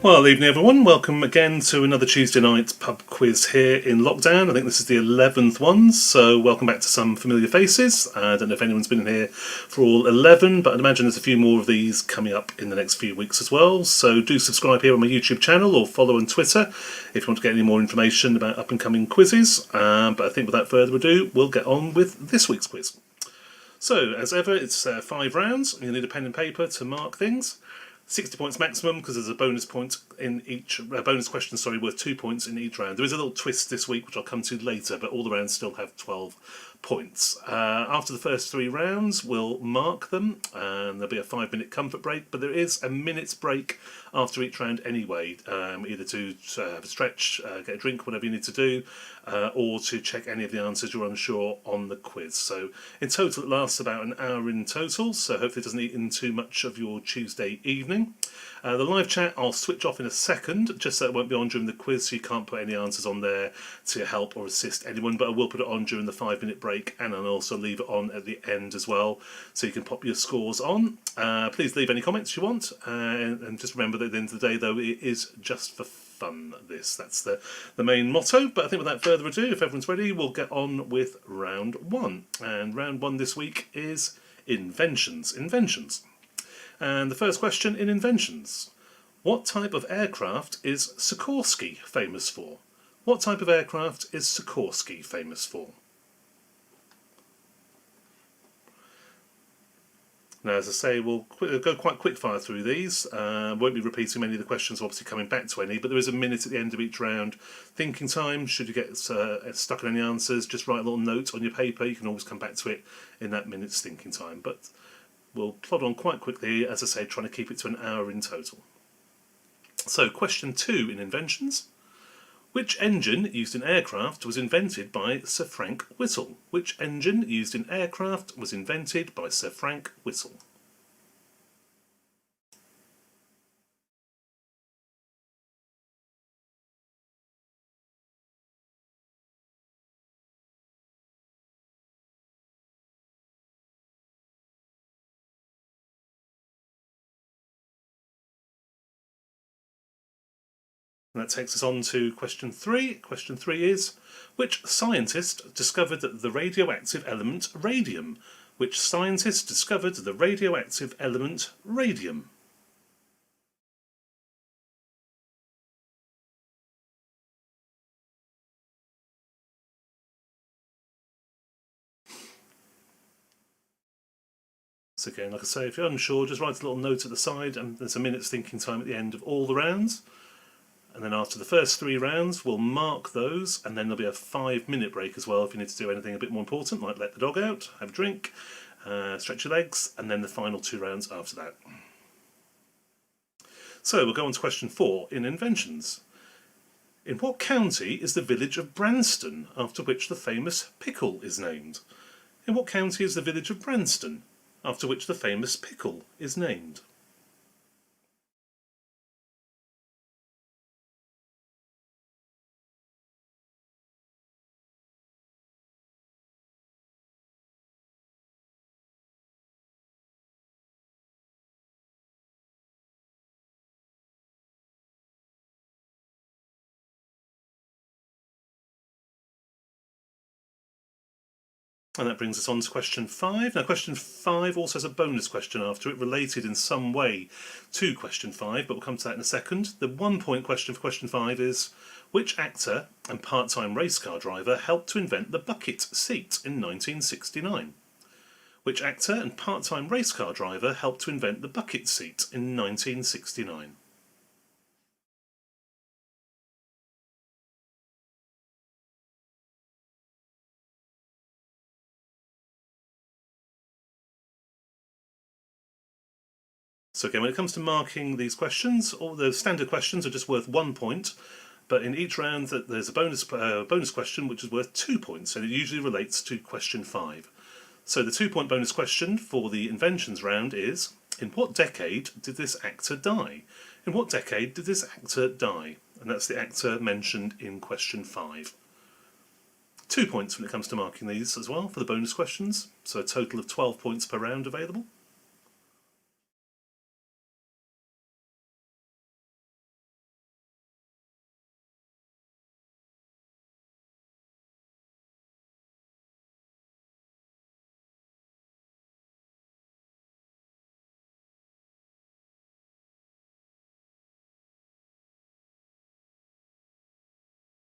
Well, evening everyone, welcome again to another Tuesday night pub quiz here in lockdown. I think this is the 11th one, so welcome back to some familiar faces. I don't know if anyone's been here for all 11, but I'd imagine there's a few more of these coming up in the next few weeks as well. So do subscribe here on my YouTube channel or follow on Twitter if you want to get any more information about up and coming quizzes. But I think without further ado, we'll get on with this week's quiz. So, as ever, it's 5 rounds. You'll need a pen and paper to mark things. 60 points maximum because there's a bonus point in each bonus question, worth 2 points in each round. There is a little twist this week which I'll come to later, but all the rounds still have 12 points. After the first 3 rounds, we'll mark them, and there'll be a 5-minute comfort break, but there is a minute's break after each round anyway, either to have a stretch, get a drink, whatever you need to do, or to check any of the answers you're unsure on the quiz. So in total it lasts about an hour in total, so hopefully it doesn't eat into too much of your Tuesday evening. The live chat I'll switch off in a second, just so it won't be on during the quiz, so you can't put any answers on there to help or assist anyone, but I will put it on during the 5-minute break, and I'll also leave it on at the end as well, so you can pop your scores on. Please leave any comments you want, and just remember that at the end of the day, though, it is just for fun, this. That's the main motto, but I think without further ado, if everyone's ready, we'll get on with round 1. And round 1 this week is Inventions. Inventions. And the first question in Inventions. What type of aircraft is Sikorsky famous for? What type of aircraft is Sikorsky famous for? Now, as I say, we'll go quite quick fire through these. Won't be repeating many of the questions, obviously coming back to any, but there is a minute at the end of each round. Thinking time, should you get stuck on any answers, just write a little note on your paper. You can always come back to it in that minute's thinking time. But we'll plod on quite quickly, as I say, trying to keep it to an hour in total. So, question 2 in Inventions. Which engine used in aircraft was invented by Sir Frank Whittle? Which engine used in aircraft was invented by Sir Frank Whittle? And that takes us on to question 3. Question 3 is, which scientist discovered the radioactive element radium? Which scientist discovered the radioactive element radium? So again, like I say, if you're unsure, just write a little note at the side, and there's a minute's thinking time at the end of all the rounds. And then after the first 3 rounds, we'll mark those, and then there'll be a 5-minute break as well if you need to do anything a bit more important, like let the dog out, have a drink, stretch your legs, and then the final 2 rounds after that. So we'll go on to question 4 in Inventions. In what county is the village of Branston, after which the famous pickle is named? In what county is the village of Branston, after which the famous pickle is named? And that brings us on to question 5. Now, question 5 also has a bonus question after it, related in some way to question 5, but we'll come to that in a second. The 1-point question for question 5 is, which actor and part-time race car driver helped to invent the bucket seat in 1969? Which actor and part-time race car driver helped to invent the bucket seat in 1969? So again, when it comes to marking these questions, all the standard questions are just worth 1 point, but in each round there's a bonus question which is worth 2 points, and it usually relates to question 5. So the 2-point bonus question for the Inventions round is, in what decade did this actor die? In what decade did this actor die? And that's the actor mentioned in question 5. 2 points when it comes to marking these as well for the bonus questions, so a total of 12 points per round available.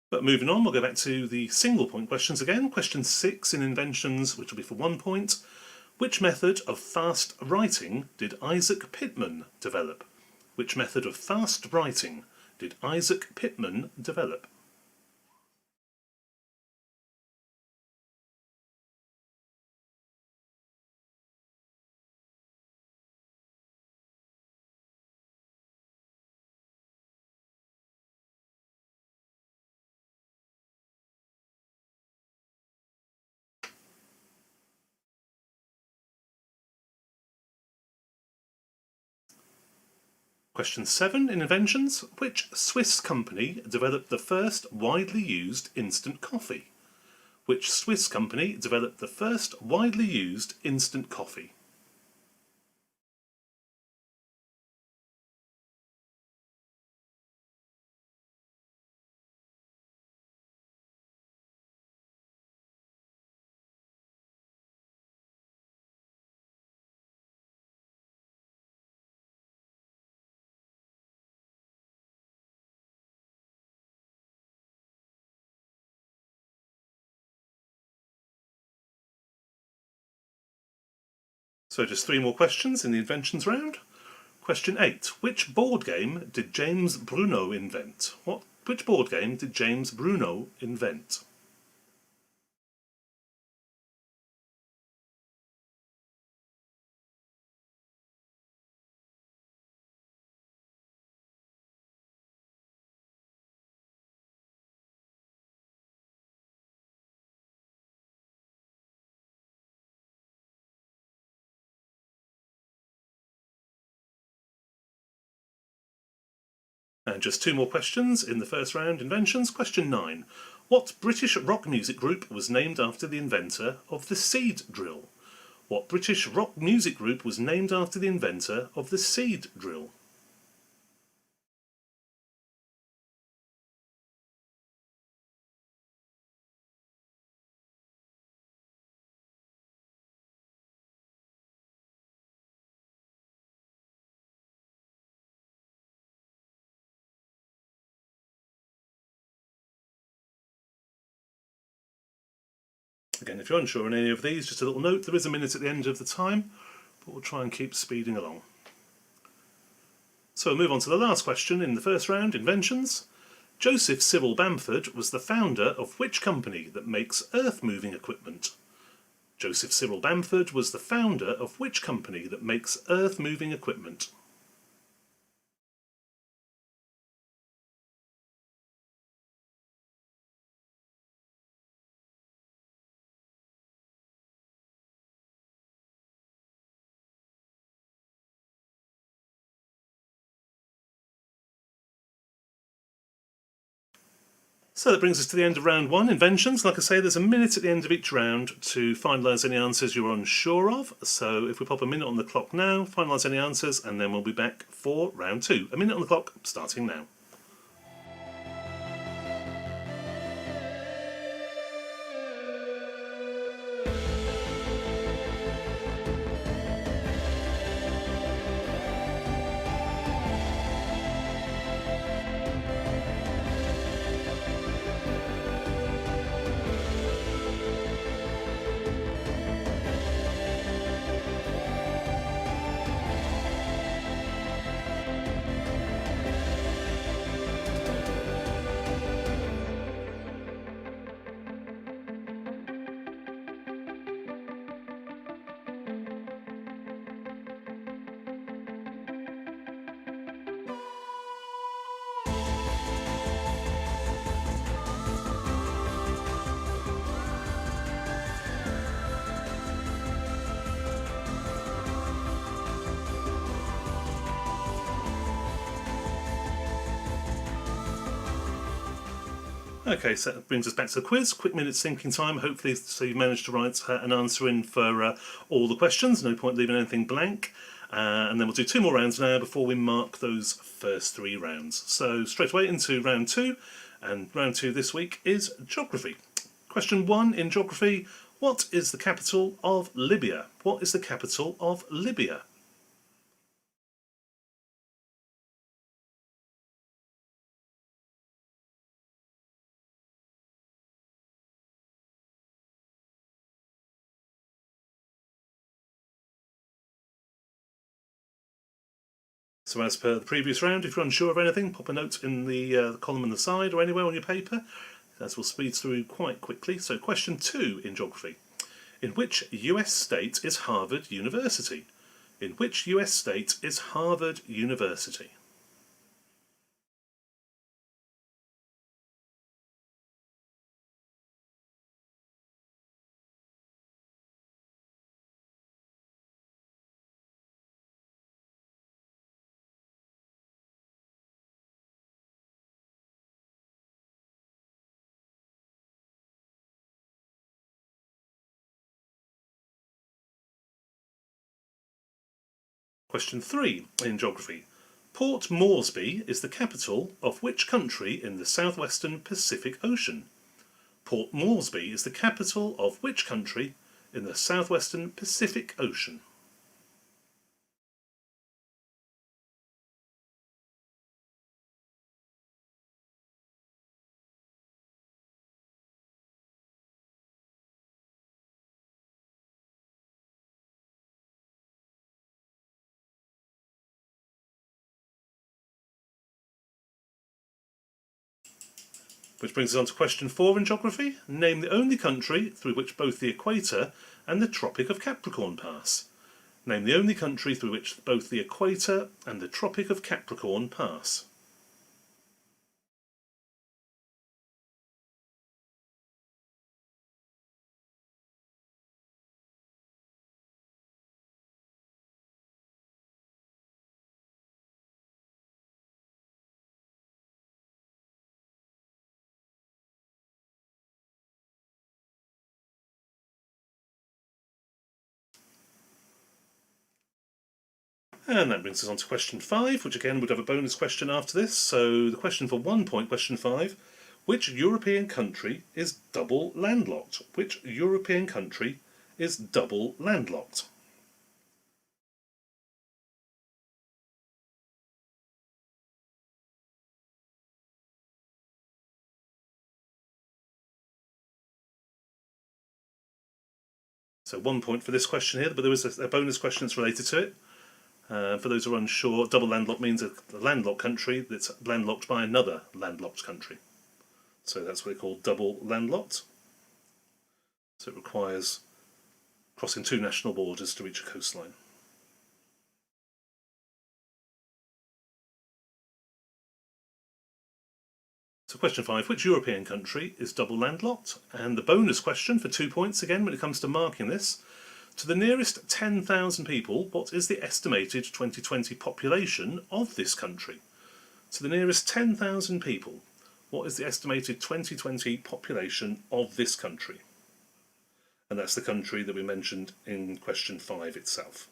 But moving on, we'll go back to the single point questions again. Question 6 in Inventions, which will be for 1 point. Which method of fast writing did Isaac Pitman develop? Which method of fast writing did Isaac Pitman develop? Question 7 in Inventions. Which Swiss company developed the first widely used instant coffee? Which Swiss company developed the first widely used instant coffee? So just 3 more questions in the Inventions round. Question 8. Which board game did James Bruno invent? Which board game did James Bruno invent? And just 2 more questions in the first round, Inventions. Question 9. What British rock music group was named after the inventor of the seed drill? What British rock music group was named after the inventor of the seed drill? Again, if you're unsure on any of these, just a little note, there is a minute at the end of the time, but we'll try and keep speeding along. So we'll move on to the last question in the first round, Inventions. Joseph Cyril Bamford was the founder of which company that makes earth-moving equipment? Joseph Cyril Bamford was the founder of which company that makes earth-moving equipment? So that brings us to the end of round 1, Inventions. Like I say, there's a minute at the end of each round to finalise any answers you're unsure of. So if we pop a minute on the clock now, finalise any answers, and then we'll be back for round 2. A minute on the clock, starting now. Okay, so that brings us back to the quiz. Quick minute's thinking time, hopefully, so you've managed to write an answer in for all the questions. No point leaving anything blank. And then we'll do 2 more rounds now before we mark those first 3 rounds. So straight away into round 2, and round 2 this week is geography. Question 1 in geography: what is the capital of Libya? What is the capital of Libya? So as per the previous round, if you're unsure of anything, pop a note in the column on the side or anywhere on your paper, as we'll speed through quite quickly. So question 2 in geography. In which US state is Harvard University? In which US state is Harvard University? Question 3 in geography. Port Moresby is the capital of which country in the southwestern Pacific Ocean? Port Moresby is the capital of which country in the southwestern Pacific Ocean? Which brings us on to question 4 in geography. Name the only country through which both the equator and the Tropic of Capricorn pass. Name the only country through which both the equator and the Tropic of Capricorn pass. And that brings us on to question 5, which again would have a bonus question after this. So the question for 1 point, question 5. Which European country is double landlocked? Which European country is double landlocked? So 1 point for this question here, but there is a bonus question that's related to it. For those who are unsure, double landlocked means a landlocked country that's landlocked by another landlocked country. So that's what they call double landlocked. So it requires crossing 2 national borders to reach a coastline. So question 5, which European country is double landlocked? And the bonus question for 2 points again when it comes to marking this. To the nearest 10,000 people, what is the estimated 2020 population of this country? To the nearest 10,000 people, what is the estimated 2020 population of this country? And that's the country that we mentioned in question 5 itself.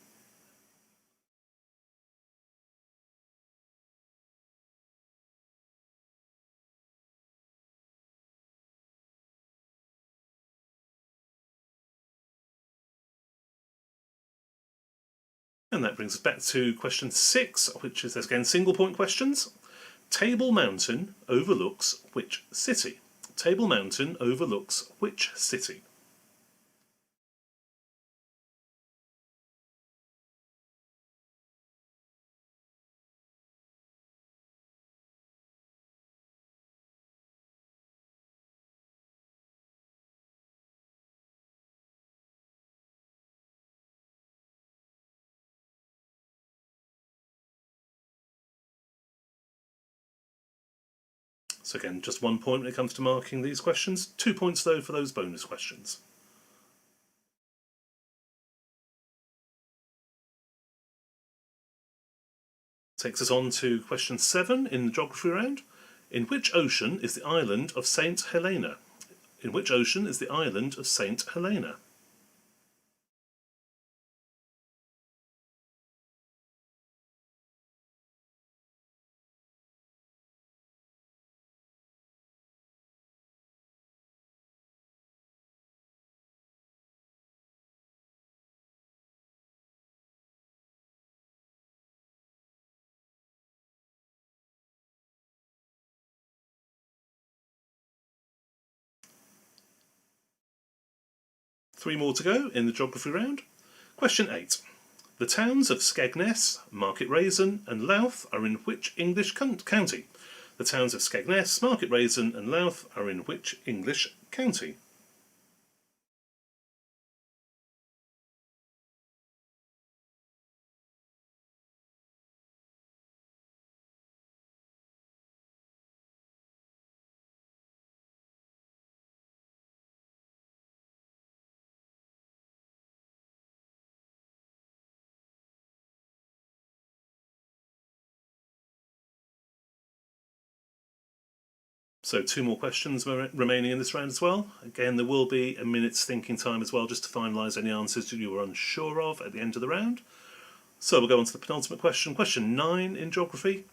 And that brings us back to question 6, which is again single point questions. Table Mountain overlooks which city? Table Mountain overlooks which city? So again, just 1 point when it comes to marking these questions. 2 points though for those bonus questions. Takes us on to question 7 in the geography round. In which ocean is the island of St. Helena? In which ocean is the island of St. Helena? Three more to go in the geography round. Question 8. The towns of Skegness, Market Raisin and Louth are in which English county? The towns of Skegness, Market Raisin and Louth are in which English county? So 2 more questions remaining in this round as well. Again, there will be a minute's thinking time as well, just to finalise any answers that you were unsure of at the end of the round. So we'll go on to the penultimate question. Question 9 in geography.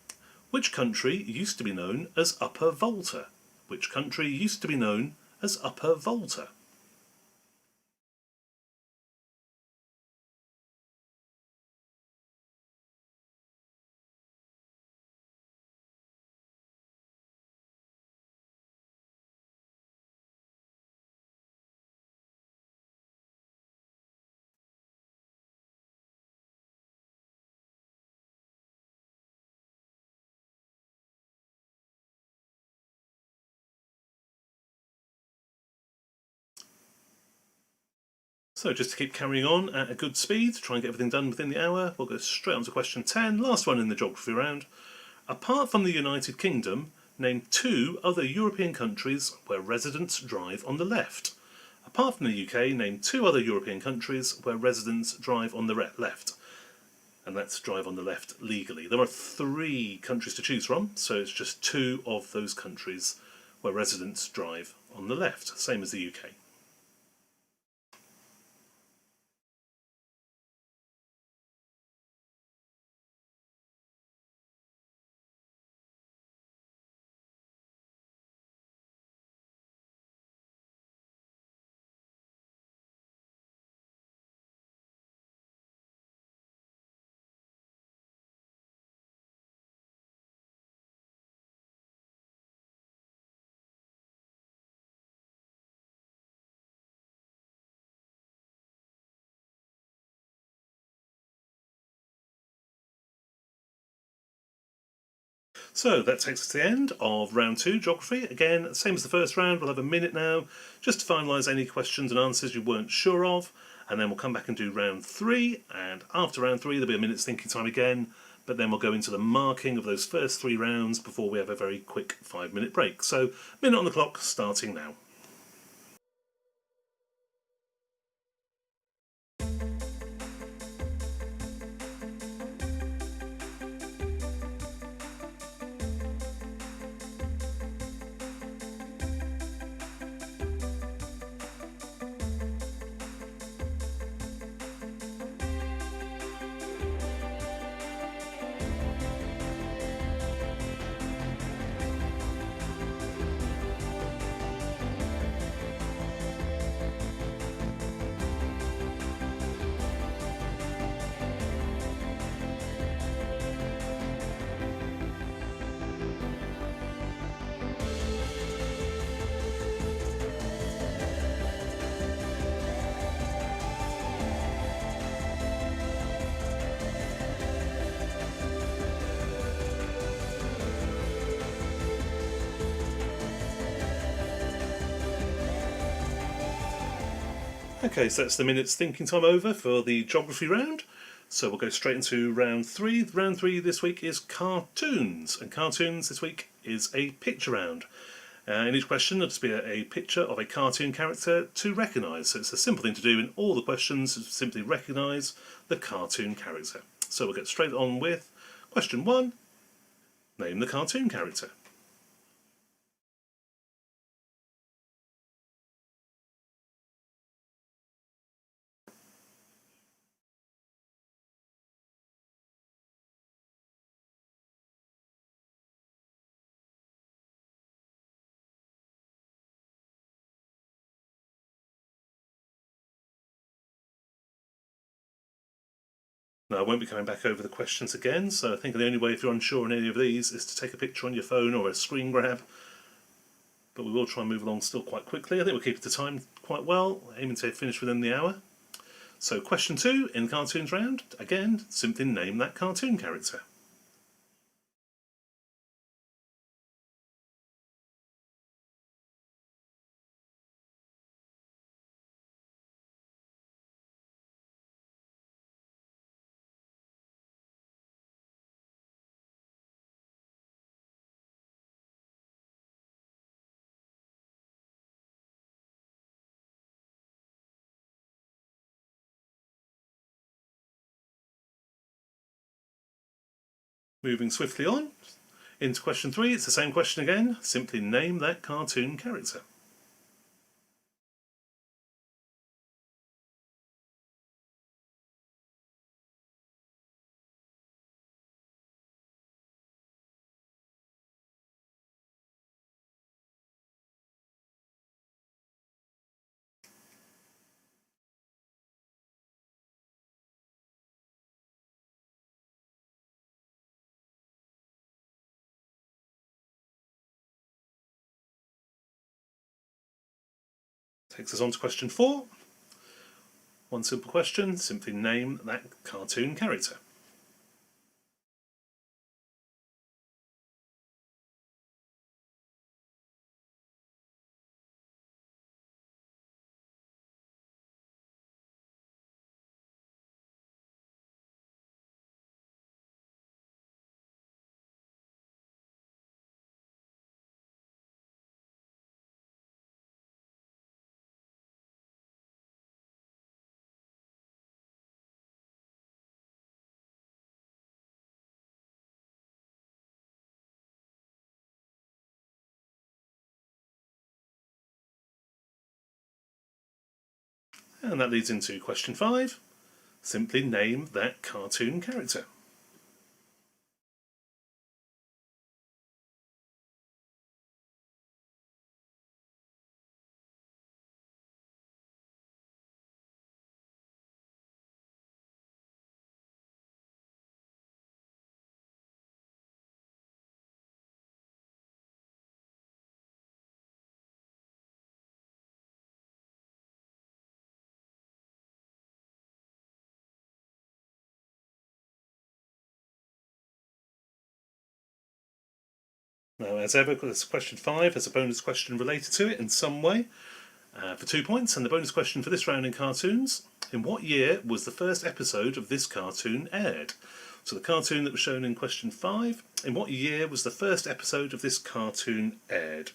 Which country used to be known as Upper Volta? Which country used to be known as Upper Volta? So just to keep carrying on at a good speed, try and get everything done within the hour, we'll go straight on to question 10, last one in the geography round. Apart from the United Kingdom, name 2 other European countries where residents drive on the left. Apart from the UK, name 2 other European countries where residents drive on the left. And that's drive on the left legally. There are 3 countries to choose from, so it's just 2 of those countries where residents drive on the left, same as the UK. So that takes us to the end of round 2, geography. Again, same as the first round, we'll have a minute now just to finalise any questions and answers you weren't sure of, and then we'll come back and do round 3, and after round 3 there'll be a minute's thinking time again, but then we'll go into the marking of those first 3 rounds before we have a very quick 5-minute break. So, minute on the clock starting now. Okay, so that's the minute's thinking time over for the geography round. So we'll go straight into round 3. Round 3 this week is cartoons, and cartoons this week is a picture round. In each question there'll just be a picture of a cartoon character to recognise. So it's a simple thing to do in all the questions, is simply recognise the cartoon character. So we'll get straight on with question 1. Name the cartoon character. Now, I won't be coming back over the questions again, so I think the only way, if you're unsure on any of these, is to take a picture on your phone or a screen grab. But we will try and move along still quite quickly. I think we'll keep it to time quite well, aiming to finish within the hour. So question 2 in the cartoons round, again, simply name that cartoon character. Moving swiftly on, into question 3, it's the same question again, simply name that cartoon character. Takes us on to question 4. One simple question, simply name that cartoon character. And that leads into question 5. Simply name that cartoon character. Now, as ever, this question 5 has a bonus question related to it in some way, for 2 points, and the bonus question for this round in cartoons: in what year was the first episode of this cartoon aired? So the cartoon that was shown in question 5, in what year was the first episode of this cartoon aired?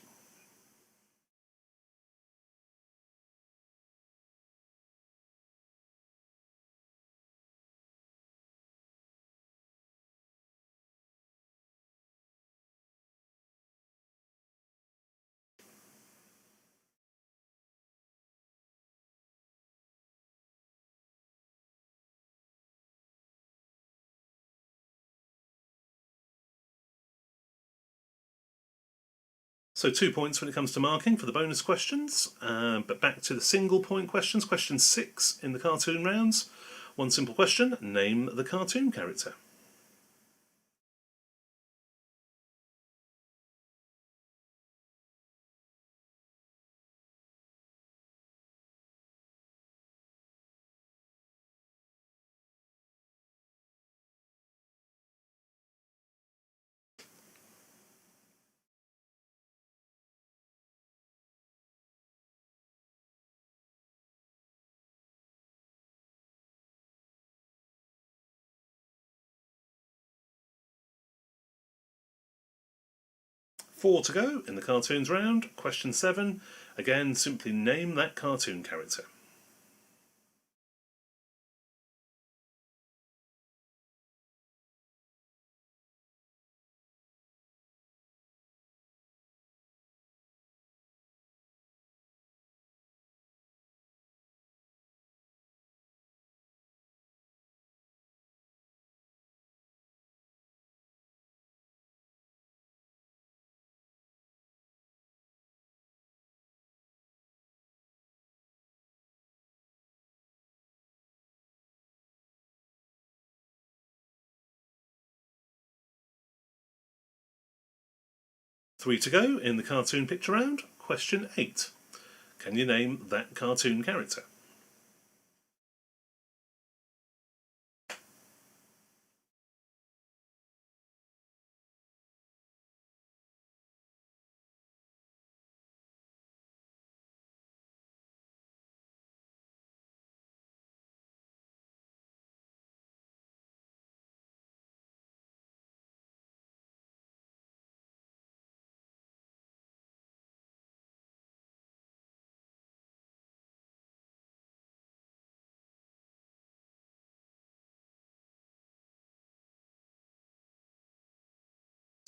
So 2 points when it comes to marking for the bonus questions, but back to the single point questions. Question 6 in the cartoon rounds. One simple question, name the cartoon character. Four to go in the cartoons round. Question 7, again, simply name that cartoon character. Three to go in the cartoon picture round. Question 8. Can you name that cartoon character?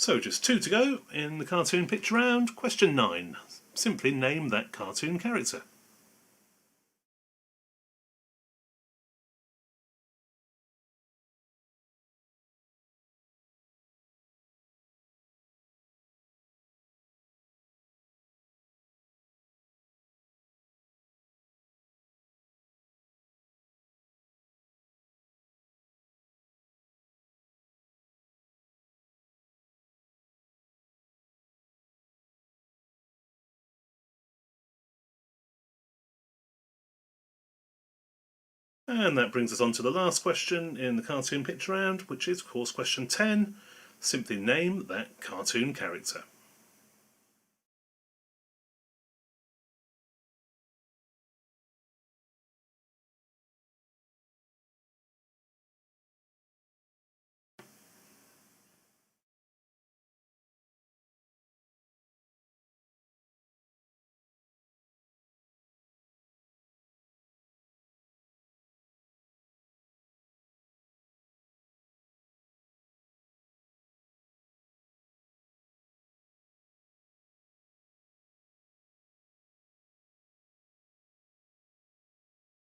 So just 2 to go in the cartoon picture round. Question 9. Simply name that cartoon character. And that brings us on to the last question in the cartoon picture round, which is, of course, question 10. Simply name that cartoon character.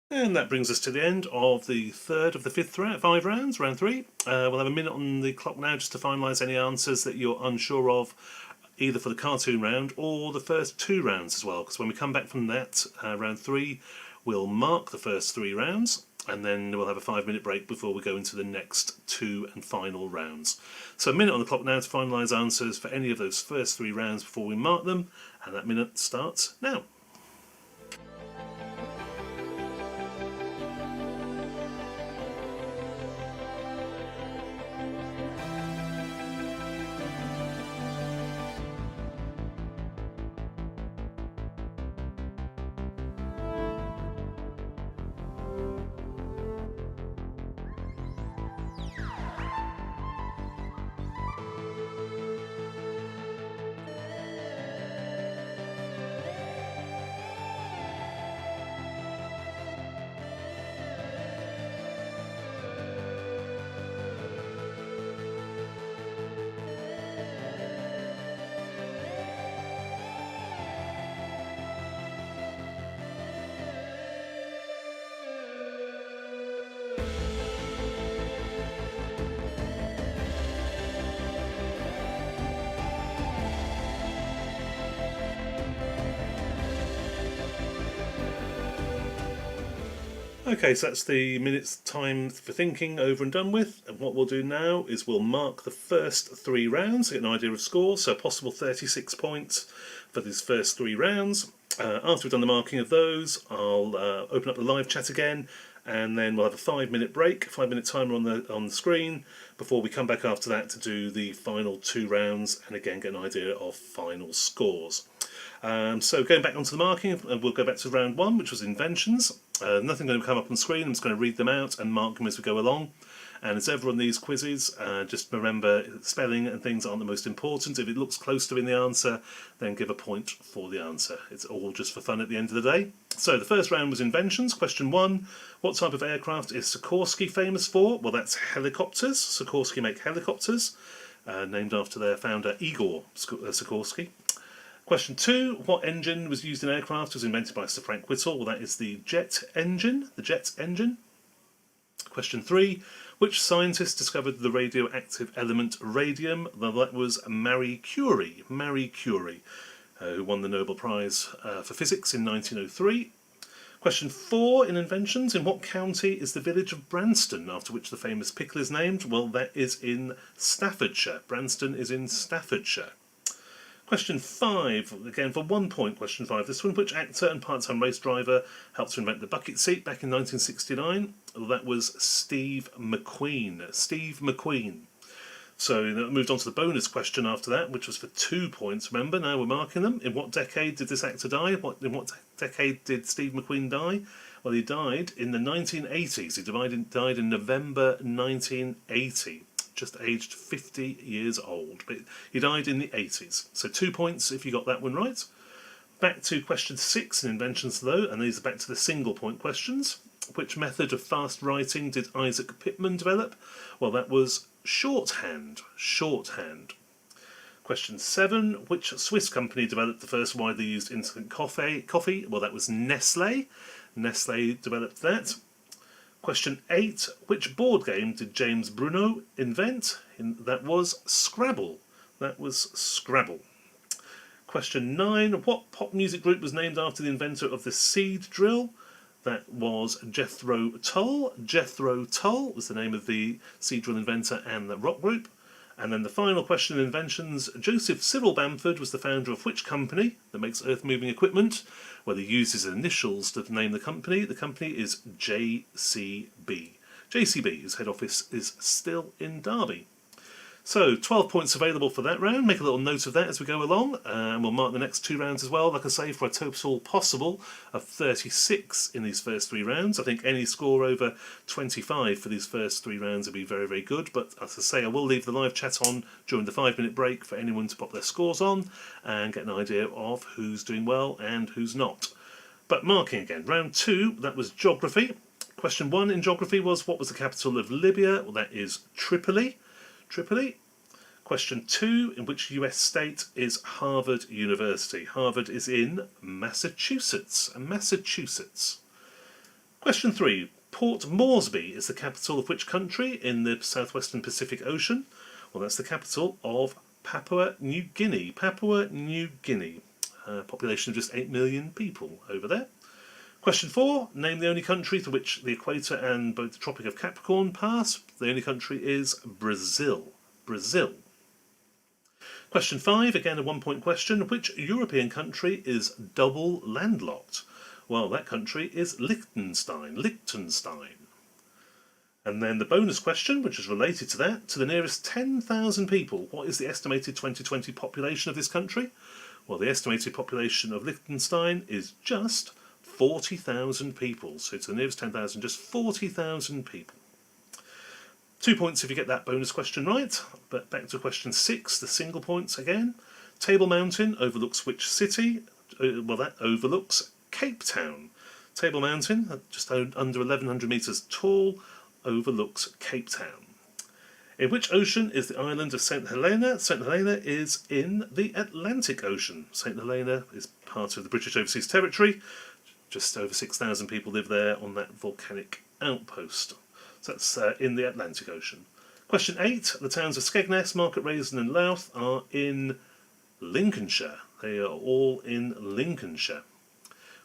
And that brings us to the end of the third of the 5 rounds, round 3. We'll have a minute on the clock now just to finalise any answers that you're unsure of, either for the cartoon round or the first 2 rounds as well, because when we come back from that, round 3, we'll mark the first 3 rounds, and then we'll have a 5-minute break before we go into the next 2 and final rounds. So a minute on the clock now to finalise answers for any of those first 3 rounds before we mark them, and that minute starts now. Okay, so that's the minute's time for thinking over and done with. And what we'll do now is we'll mark the first 3 rounds to get an idea of score. So a possible 36 points for these first 3 rounds. After we've done the marking of those, I'll open up the live chat again, and then we'll have a 5-minute break, 5-minute timer on the screen, before we come back after that to do the final 2 rounds and again get an idea of final scores. So going back onto the marking, we'll go back to round 1, which was Inventions. Nothing going to come up on screen. I'm just going to read them out and mark them as we go along. And as ever on these quizzes, just remember spelling and things aren't the most important. If it looks close to being the answer, then give a point for the answer. It's all just for fun at the end of the day. So the first round was Inventions. Question 1, what type of aircraft is Sikorsky famous for? Well, that's helicopters. Sikorsky make helicopters, named after their founder Igor Sikorsky. Question 2, what engine was used in aircraft was invented by Sir Frank Whittle? Well, that is the jet engine. Question 3, which scientist discovered the radioactive element radium? Well, that was Marie Curie. Who won the Nobel Prize for Physics in 1903. Question 4 in Inventions, in what county is the village of Branston, after which the famous pickle is named? Well, that is in Staffordshire. Branston is in Staffordshire. Question 5, again for 1 point, question 5. This one, which actor and part-time race driver helped to invent the bucket seat back in 1969? Well, that was Steve McQueen. So that moved on to the bonus question after that, which was for 2 points. Remember, now we're marking them. In what decade did this actor die? In what decade did Steve McQueen die? Well, he died in the 1980s. He died in November 1980. Just aged 50 years old. But he died in the 80s. So 2 points if you got that one right. Back to question 6 in Inventions though, and these are back to the single point questions. Which method of fast writing did Isaac Pitman develop? Well, that was shorthand. Question 7. Which Swiss company developed the first widely used instant coffee? Well, that was Nestle. Nestle developed that. Question 8. Which board game did James Bruno invent? That was Scrabble. That was Scrabble. Question 9. What pop music group was named after the inventor of the seed drill? That was Jethro Tull. Jethro Tull was the name of the seed drill inventor and the rock group. And then the final question in Inventions. Joseph Cyril Bamford was the founder of which company that makes earth-moving equipment? Well, he uses initials to name the company. The company is JCB. JCB, whose head office is still in Derby. So, 12 points available for that round. Make a little note of that as we go along. And we'll mark the next 2 rounds as well, like I say, for a total possible of 36 in these first 3 rounds. I think any score over 25 for these first 3 rounds would be very, very good. But as I say, I will leave the live chat on during the 5-minute break for anyone to pop their scores on and get an idea of who's doing well and who's not. But marking again. Round 2, that was geography. Question 1 in geography was, what was the capital of Libya? Well, that is Tripoli. Tripoli. Question 2, in which US state is Harvard University? Harvard is in Massachusetts. Massachusetts. Question 3, Port Moresby is the capital of which country in the southwestern Pacific Ocean? Well, that's the capital of Papua New Guinea. Papua New Guinea. Population of just 8 million people over there. Question 4, name the only country through which the equator and both the Tropic of Capricorn pass. The only country is Brazil. Brazil. Question 5, again a 1-point question. Which European country is double landlocked? Well, that country is Liechtenstein. Liechtenstein. And then the bonus question, which is related to that, to the nearest 10,000 people, what is the estimated 2020 population of this country? Well, the estimated population of Liechtenstein is just 40,000 people. So to the nearest 10,000, just 40,000 people. 2 points if you get that bonus question right. But back to question 6, the single points again. Table Mountain overlooks which city? Well, that overlooks Cape Town. Table Mountain, just under 1,100 metres tall, overlooks Cape Town. In which ocean is the island of St. Helena? St. Helena is in the Atlantic Ocean. St. Helena is part of the British Overseas Territory. Just over 6,000 people live there on that volcanic outpost. So that's in the Atlantic Ocean. Question 8. The towns of Skegness, Market Rasen and Louth are in Lincolnshire. They are all in Lincolnshire.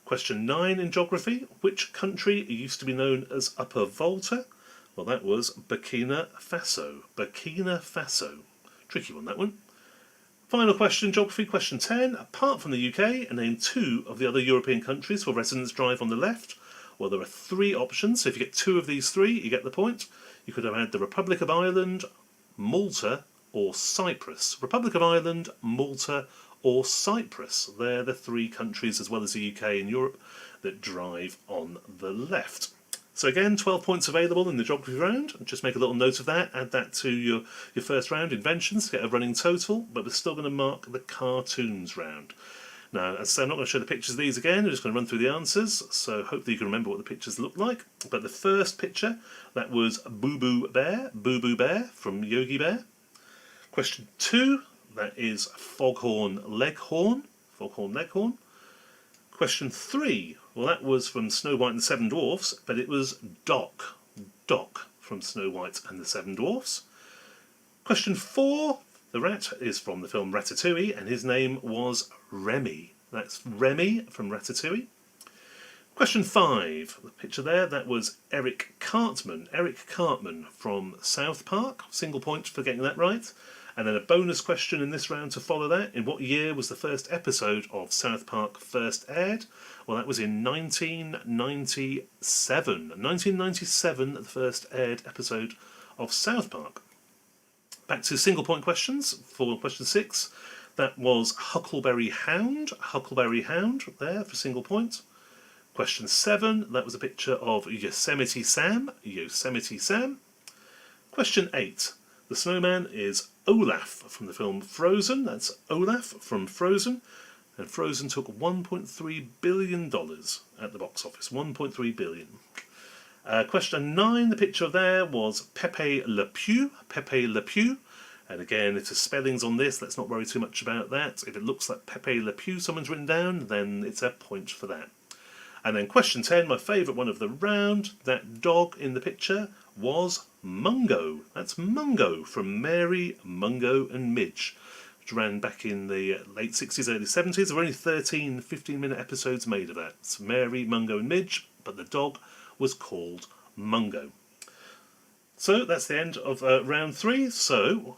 Question 9 in geography. Which country used to be known as Upper Volta? Well, that was Burkina Faso. Burkina Faso. Tricky one, that one. Final question, geography, question 10. Apart from the UK, name 2 of the other European countries for residence drive on the left. Well, there are 3 options, so if you get 2 of these 3, you get the point. You could have had the Republic of Ireland, Malta, or Cyprus. Republic of Ireland, Malta, or Cyprus. They're the 3 countries, as well as the UK and Europe, that drive on the left. So again, 12 points available in the geography round. Just make a little note of that, add that to your first round, Inventions, to get a running total, but we're still going to mark the cartoons round. Now, as I say, I'm not going to show the pictures of these again, I'm just going to run through the answers, so hopefully you can remember what the pictures look like. But the first picture, that was Boo Boo Bear from Yogi Bear. Question 2, that is Foghorn Leghorn. Question 3, well, that was from Snow White and the Seven Dwarfs, but it was Doc from Snow White and the Seven Dwarfs. Question 4, the rat is from the film Ratatouille, and his name was Remy. That's Remy from Ratatouille. Question 5, the picture there, that was Eric Cartman from South Park. Single point for getting that right. And then a bonus question in this round to follow that. In what year was the first episode of South Park first aired? Well, that was in 1997. 1997, the first aired episode of South Park. Back to single point questions for question 6. That was Huckleberry Hound there for single point. Question 7, that was a picture of Yosemite Sam. Question 8, the snowman is Olaf from the film Frozen. That's Olaf from Frozen. And Frozen took $1.3 billion at the box office. $1.3 billion. Question 9, the picture there was Pepe Le Pew. And again, if there's spellings on this, let's not worry too much about that. If it looks like Pepe Le Pew someone's written down, then it's a point for that. And then question 10, my favourite one of the round, that dog in the picture was Mungo. That's Mungo from Mary, Mungo and Midge, which ran back in the late 60s, early 70s. There were only 13 15-minute episodes made of that. It's Mary, Mungo and Midge, but the dog was called Mungo. So that's the end of round 3. So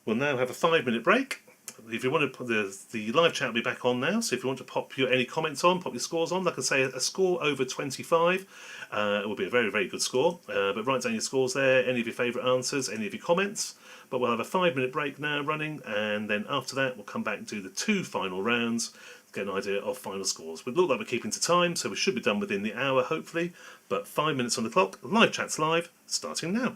we'll now have a 5-minute break. If you want to put the live chat will be back on now, so if you want to pop any comments on, pop your scores on, like I say, a score over 25 it will be a very, very good score, but write down your scores there, any of your favourite answers, any of your comments. But we'll have a 5-minute break now running, and then after that we'll come back and do the 2 final rounds to get an idea of final scores. We look like we're keeping to time, so we should be done within the hour hopefully, but 5 minutes on the clock. Live chat's live, starting now.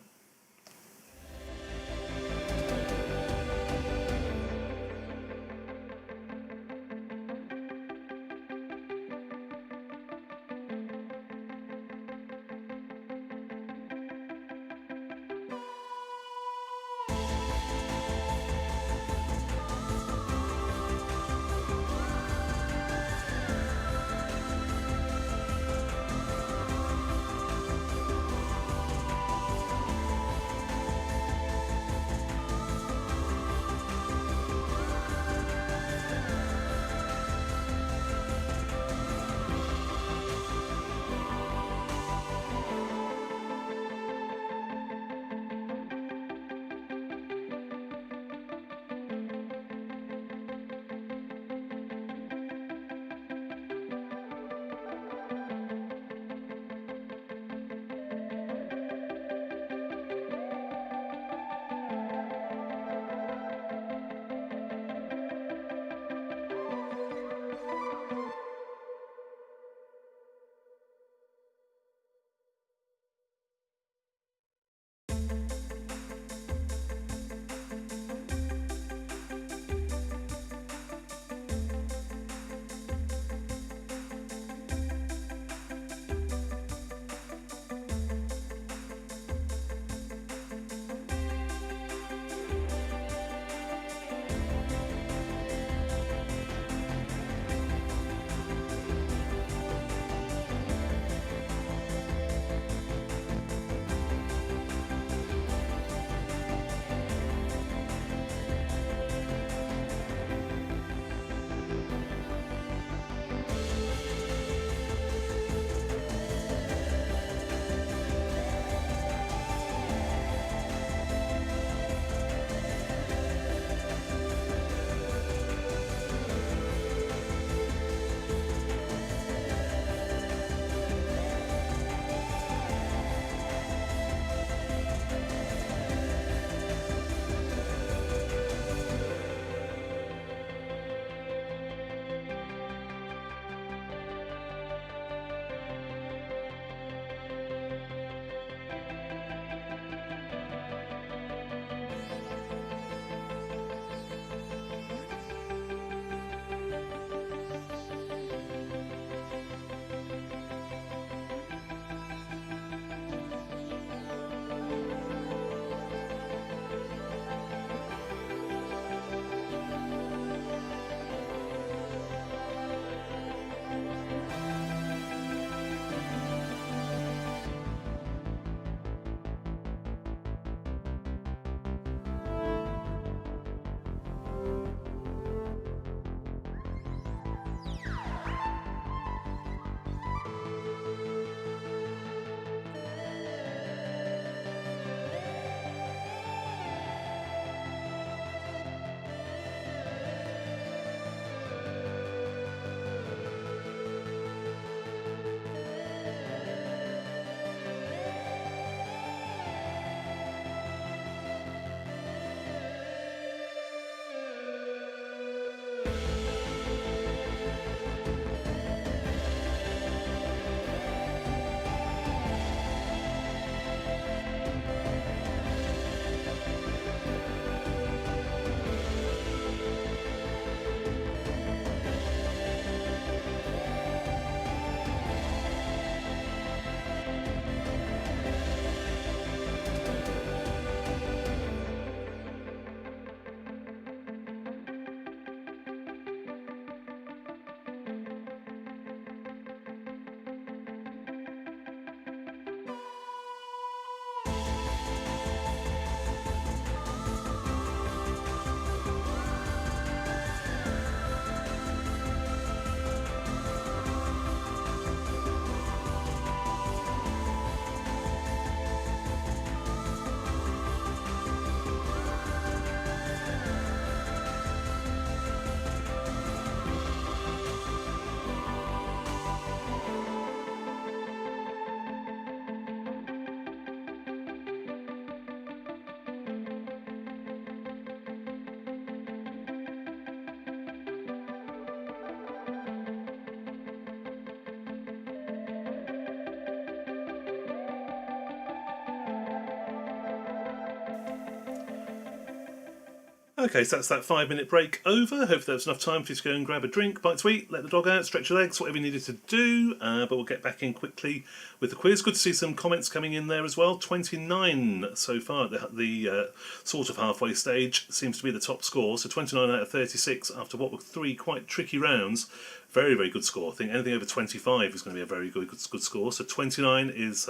Okay, so that's that 5-minute break over. Hopefully there was enough time for you to go and grab a drink, bite to eat, let the dog out, stretch your legs, whatever you needed to do. But we'll get back in quickly with the quiz. Good to see some comments coming in there as well. 29 so far. The sort of halfway stage seems to be the top score. So 29 out of 36 after what were 3 quite tricky rounds. Very, very good score. I think anything over 25 is going to be a very good score. So 29 is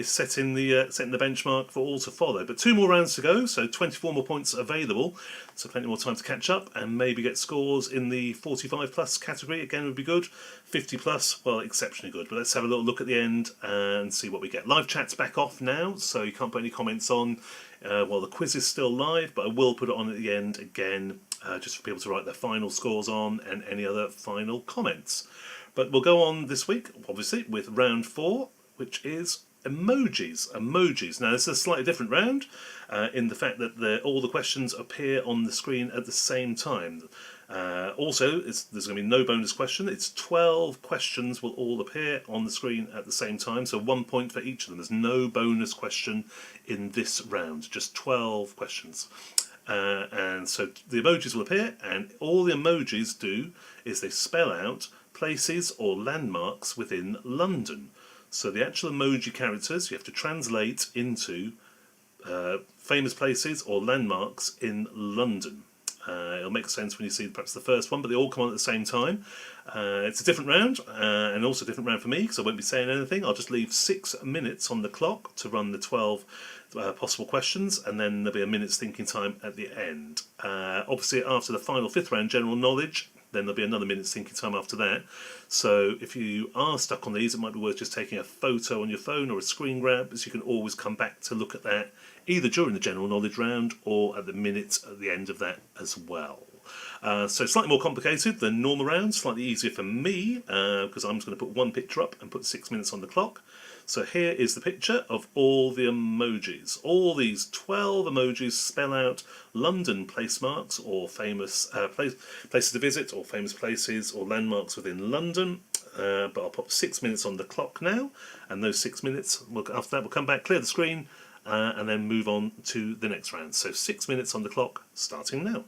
setting the benchmark for all to follow. But 2 more rounds to go, so 24 more points available. So plenty more time to catch up and maybe get scores in the 45 plus category. Again, would be good. 50 plus, well, exceptionally good. But let's have a little look at the end and see what we get. Live chat's back off now, so you can't put any comments on while the quiz is still live, but I will put it on at the end again. Just for people to write their final scores on and any other final comments. But we'll go on this week, obviously, with round 4, which is emojis. Emojis. Now, this is a slightly different round in the fact that all the questions appear on the screen at the same time. Also, there's going to be no bonus question. It's 12 questions will all appear on the screen at the same time, so 1 point for each of them. There's no bonus question in this round, just 12 questions. And so the emojis will appear, and all the emojis do is they spell out places or landmarks within London. So the actual emoji characters you have to translate into famous places or landmarks in London. It'll make sense when you see perhaps the first one, but they all come on at the same time. It's a different round, and also a different round for me, because I won't be saying anything. I'll just leave 6 minutes on the clock to run the 12 possible questions, and then there'll be a minute's thinking time at the end. Obviously, after the final 5th round, general knowledge, then there'll be another minute's thinking time after that. So if you are stuck on these, it might be worth just taking a photo on your phone or a screen grab, as you can always come back to look at that either during the general knowledge round or at the minute at the end of that as well. So slightly more complicated than normal rounds, slightly easier for me, because I'm just going to put one picture up and put 6 minutes on the clock. So here is the picture of all the emojis. All these 12 emojis spell out London place marks or famous places to visit or famous places or landmarks within London. But I'll pop 6 minutes on the clock now, and those 6 minutes, after that we'll come back, clear the screen, and then move on to the next round. So 6 minutes on the clock, starting now.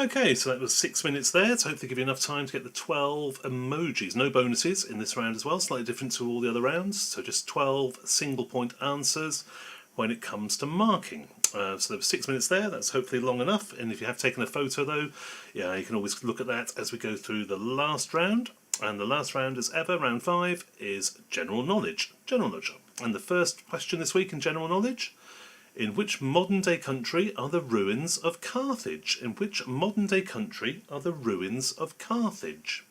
Okay, so that was 6 minutes there to hopefully give you enough time to get the 12 emojis. No bonuses in this round as well, slightly different to all the other rounds. So just 12 single point answers when it comes to marking. So there was 6 minutes there, that's hopefully long enough. And if you have taken a photo though, yeah, you can always look at that as we go through the last round. And the last round as ever, round 5, is general knowledge. General knowledge. And the first question this week in general knowledge: in which modern-day country are the ruins of Carthage? In which modern-day country are the ruins of Carthage?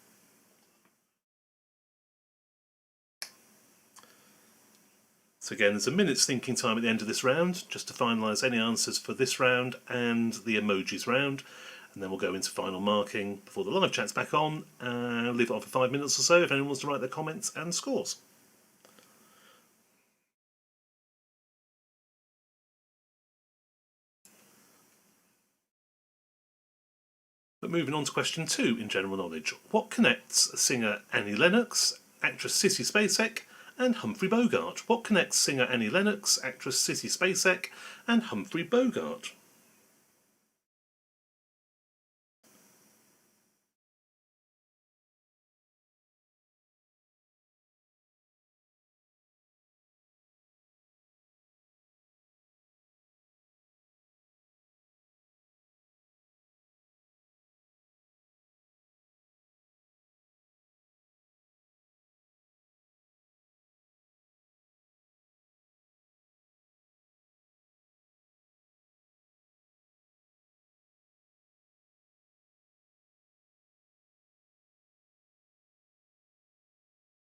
So again, there's a minute's thinking time at the end of this round, just to finalise any answers for this round and the emojis round. And then we'll go into final marking before the live chat's back on, and leave it on for 5 minutes or so if anyone wants to write their comments and scores. But moving on to question 2 in general knowledge: what connects singer Annie Lennox, actress Sissy Spacek, and Humphrey Bogart? What connects singer Annie Lennox, actress Sissy Spacek, and Humphrey Bogart?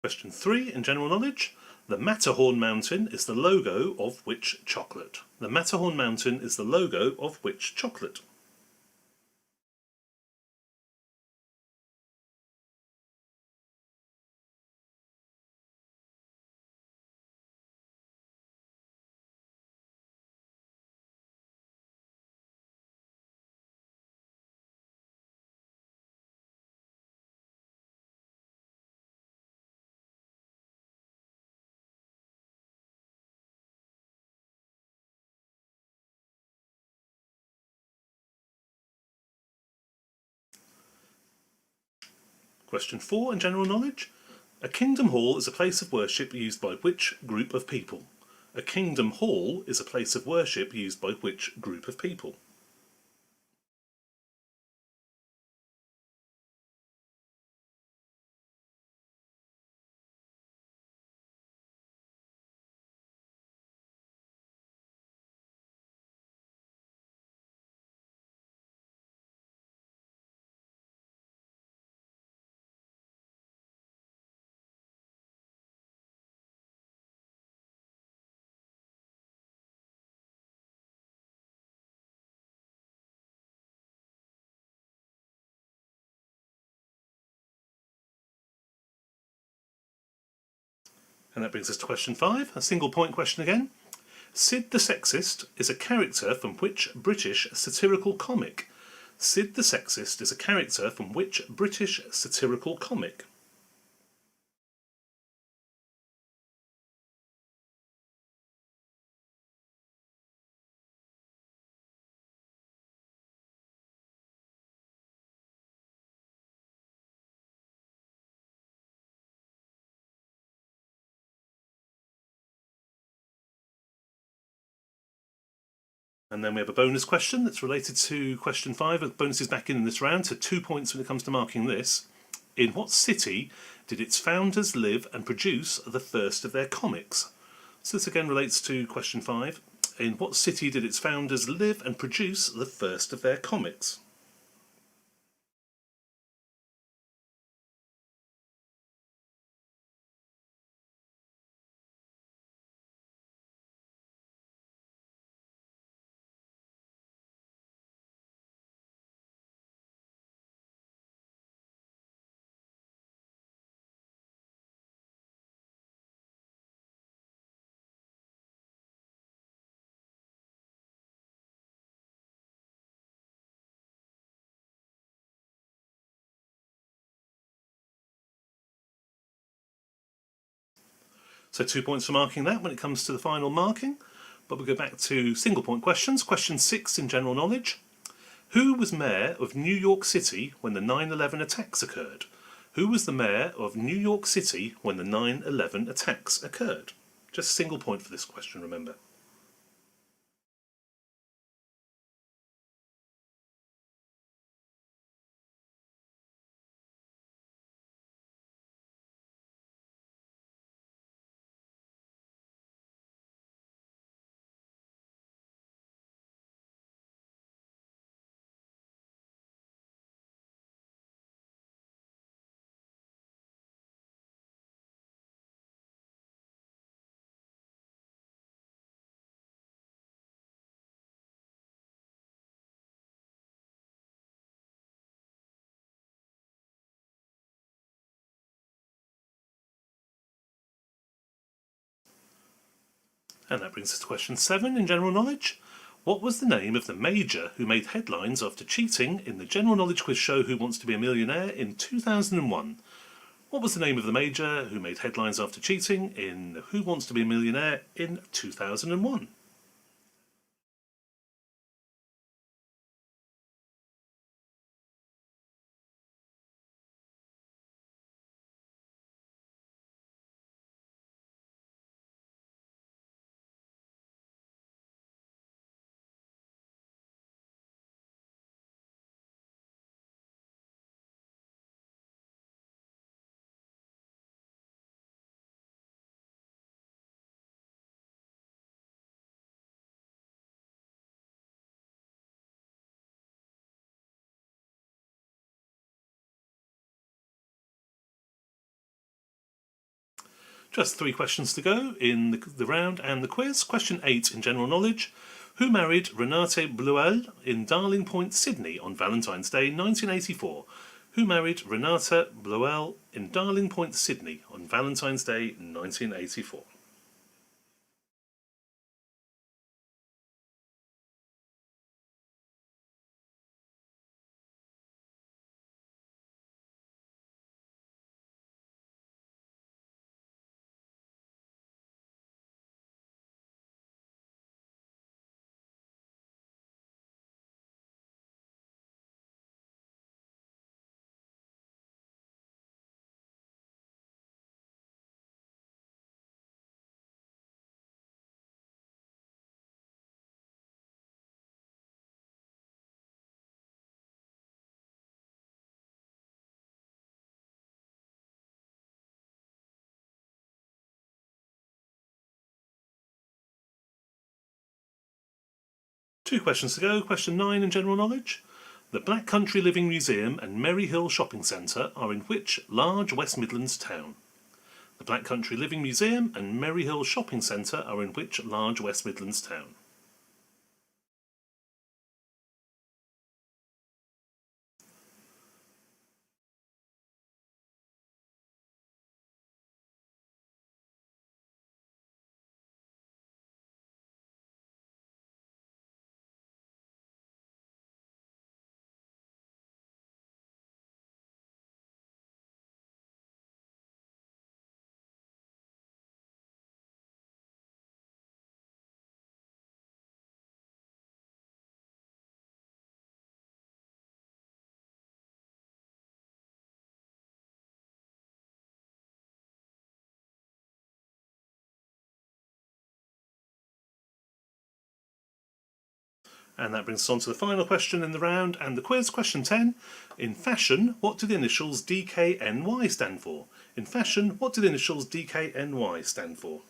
Question 3 in general knowledge: the Matterhorn Mountain is the logo of which chocolate? The Matterhorn Mountain is the logo of which chocolate? Question 4 in general knowledge: a kingdom hall is a place of worship used by which group of people? A kingdom hall is a place of worship used by which group of people? And that brings us to question 5, a single point question again. Sid the Sexist is a character from which British satirical comic? Sid the Sexist is a character from which British satirical comic? And then we have a bonus question that's related to question 5. The bonus is back in this round, so 2 points when it comes to marking this. In what city did its founders live and produce the first of their comics? So this again relates to question 5. In what city did its founders live and produce the first of their comics? So 2 points for marking that when it comes to the final marking. But we'll go back to single point questions. Question 6 in general knowledge. Who was mayor of New York City when the 9/11 attacks occurred? Who was the mayor of New York City when the 9/11 attacks occurred? Just a single point for this question, remember. And that brings us to question 7 in general knowledge. What was the name of the major who made headlines after cheating in the general knowledge quiz show Who Wants to Be a Millionaire in 2001? What was the name of the major who made headlines after cheating in Who Wants to Be a Millionaire in 2001? Just 3 questions to go in the round and the quiz. Question 8 in general knowledge. Who married Renate Bluel in Darling Point, Sydney on Valentine's Day 1984? Who married Renate Bluel in Darling Point, Sydney on Valentine's Day 1984? Two questions to go. Question 9 in general knowledge. The Black Country Living Museum and Merry Hill Shopping Centre are in which large West Midlands town? The Black Country Living Museum and Merry Hill Shopping Centre are in which large West Midlands town? And that brings us on to the final question in the round and the quiz. Question 10. In fashion, what do the initials DKNY stand for? In fashion, what do the initials DKNY stand for?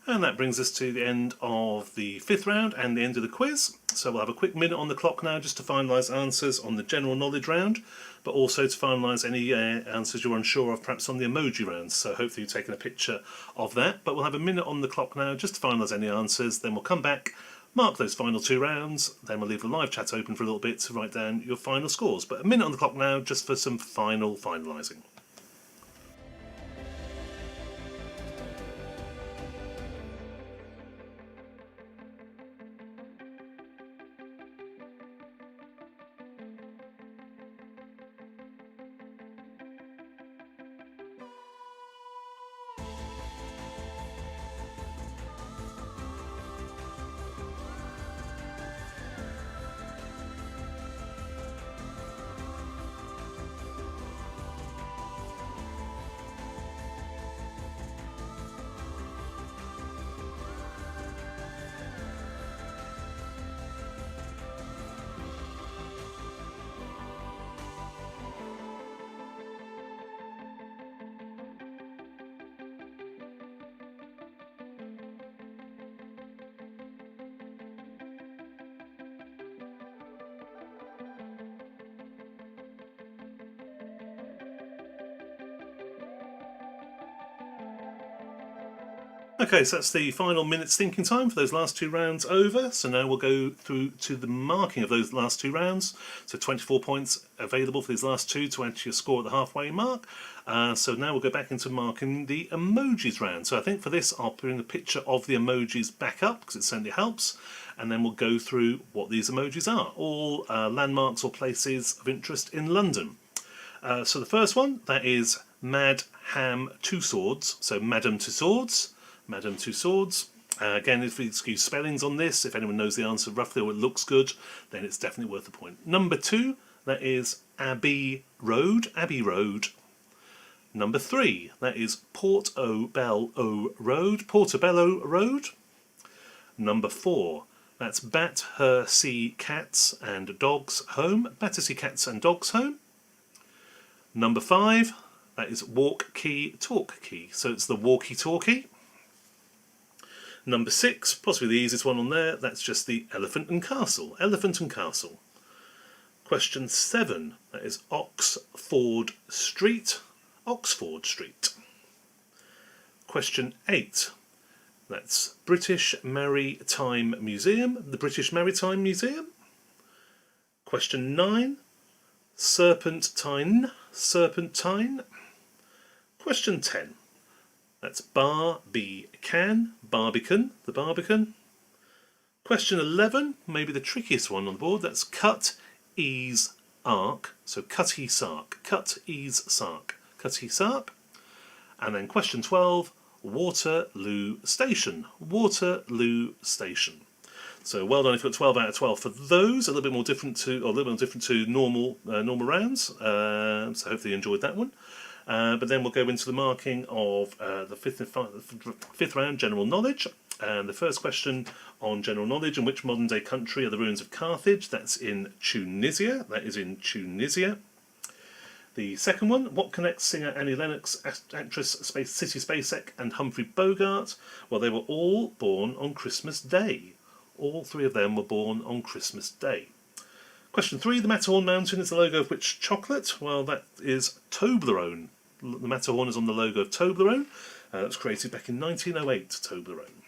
And that brings us to the end of the 5th round and the end of the quiz. So we'll have a quick minute on the clock now just to finalise answers on the general knowledge round, but also to finalise any answers you're unsure of, perhaps on the emoji round. So hopefully you've taken a picture of that. But we'll have a minute on the clock now just to finalise any answers. Then we'll come back Mark those final 2 rounds, then we'll leave the live chat open for a little bit to write down your final scores. But a minute on the clock now just for some finalising. Okay, so that's the final minute's thinking time for those last 2 rounds over. So now we'll go through to the marking of those last 2 rounds. So 24 points available for these last 2 to add to your score at the halfway mark. So now we'll go back into marking the emojis round. So I think for this I'll bring a picture of the emojis back up because it certainly helps. And then we'll go through what these emojis are. All landmarks or places of interest in London. So the first one, that is Mad Ham Two Swords. So Madam Two Swords. Madam Two Swords. Again, if we excuse spellings on this, if anyone knows the answer roughly or it looks good, then it's definitely worth a point. Number 2, that is Abbey Road. Abbey Road. Number 3, that is Portobello Road. Portobello Road. Number 4, that's Battersea Cats and Dogs Home. Battersea Cats and Dogs Home. Number 5, that is Walk Key Talk Key. So it's the walkie-talkie. Number 6, possibly the easiest one on there, that's just the Elephant and Castle. Elephant and Castle. Question 7, that is Oxford Street. Oxford Street. Question 8, that's British Maritime Museum. The British Maritime Museum. Question 9, Serpentine. Serpentine. Question 10. That's Barbican, Barbican, the Barbican. Question 11, maybe the trickiest one on the board, that's Cut Ease Arc. So Cutty Sark, Cut Ease Sark, Cutty Sark. And then question 12, Waterloo Station, Waterloo Station. So well done if you got 12 out of 12 for those. A little bit more different to normal rounds. So hopefully you enjoyed that one. But then we'll go into the marking of the fifth round, general knowledge. And the first question on general knowledge: in which modern-day country are the ruins of Carthage? That's in Tunisia. That is in Tunisia. The second one: what connects singer Annie Lennox, actress Cissy Spacek, and Humphrey Bogart? Well, they were all born on Christmas Day. All 3 of them were born on Christmas Day. Question 3, the Matterhorn Mountain is the logo of which chocolate? Well, that is Toblerone. The Matterhorn is on the logo of Toblerone. That was created back in 1908, Toblerone.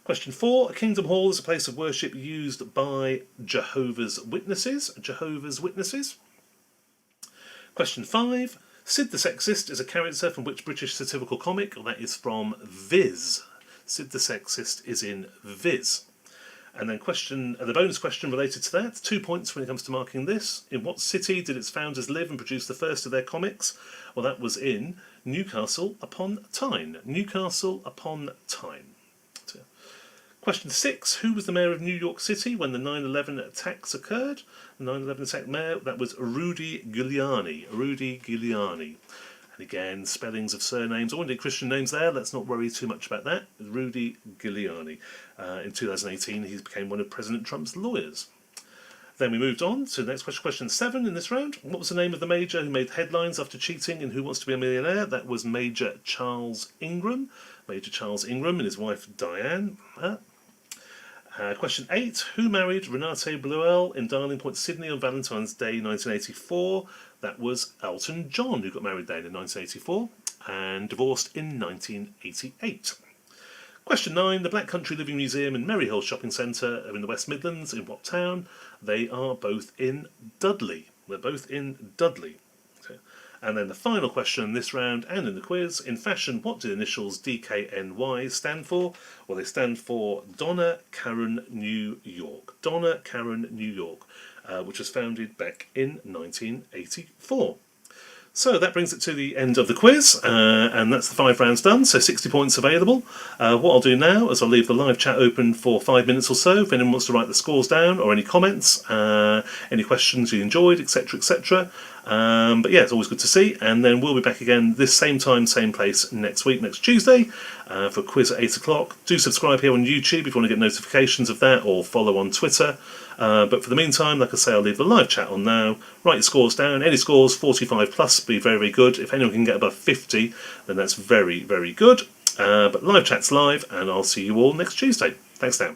Question 4, a Kingdom Hall is a place of worship used by Jehovah's Witnesses. Jehovah's Witnesses. Question 5, Sid the Sexist is a character from which British satirical comic? Well, that is from Viz. Sid the Sexist is in Viz. And then the bonus question related to that, 2 points when it comes to marking this. In what city did its founders live and produce the first of their comics? Well, that was in Newcastle upon Tyne. Newcastle upon Tyne. Question 6, who was the mayor of New York City when the 9/11 attacks occurred? The 9/11 attack mayor, that was Rudy Giuliani. Rudy Giuliani. And again, spellings of surnames, or indeed Christian names there, let's not worry too much about that. Rudy Giuliani. In 2018, he became one of President Trump's lawyers. Then we moved on to the next question, question 7 in this round. What was the name of the major who made headlines after cheating in Who Wants to Be a Millionaire? That was Major Charles Ingram. Major Charles Ingram and his wife Diane. Question 8. Who married Renate Bluell in Darling Point, Sydney on Valentine's Day 1984? That was Elton John, who got married then in 1984 and divorced in 1988. Question 9. The Black Country Living Museum and Merry Hill Shopping Centre are in the West Midlands. In what town? They are both in Dudley. They're both in Dudley. Okay. And then the final question in this round and in the quiz. In fashion, what do the initials DKNY stand for? Well, they stand for Donna Karan New York. Donna Karan New York, which was founded back in 1984. So that brings it to the end of the quiz, and that's the 5 rounds done, so 60 points available. What I'll do now is I'll leave the live chat open for 5 minutes or so if anyone wants to write the scores down or any comments, any questions you enjoyed, etc, etc. But yeah, it's always good to see, and then we'll be back again this same time, same place next week, next Tuesday, for a quiz at 8 o'clock. Do subscribe here on YouTube if you want to get notifications of that, or follow on Twitter. But for the meantime, like I say, I'll leave the live chat on now. Write your scores down. Any scores, 45 plus, be very, very good. If anyone can get above 50, then that's very, very good. But live chat's live, and I'll see you all next Tuesday. Thanks now.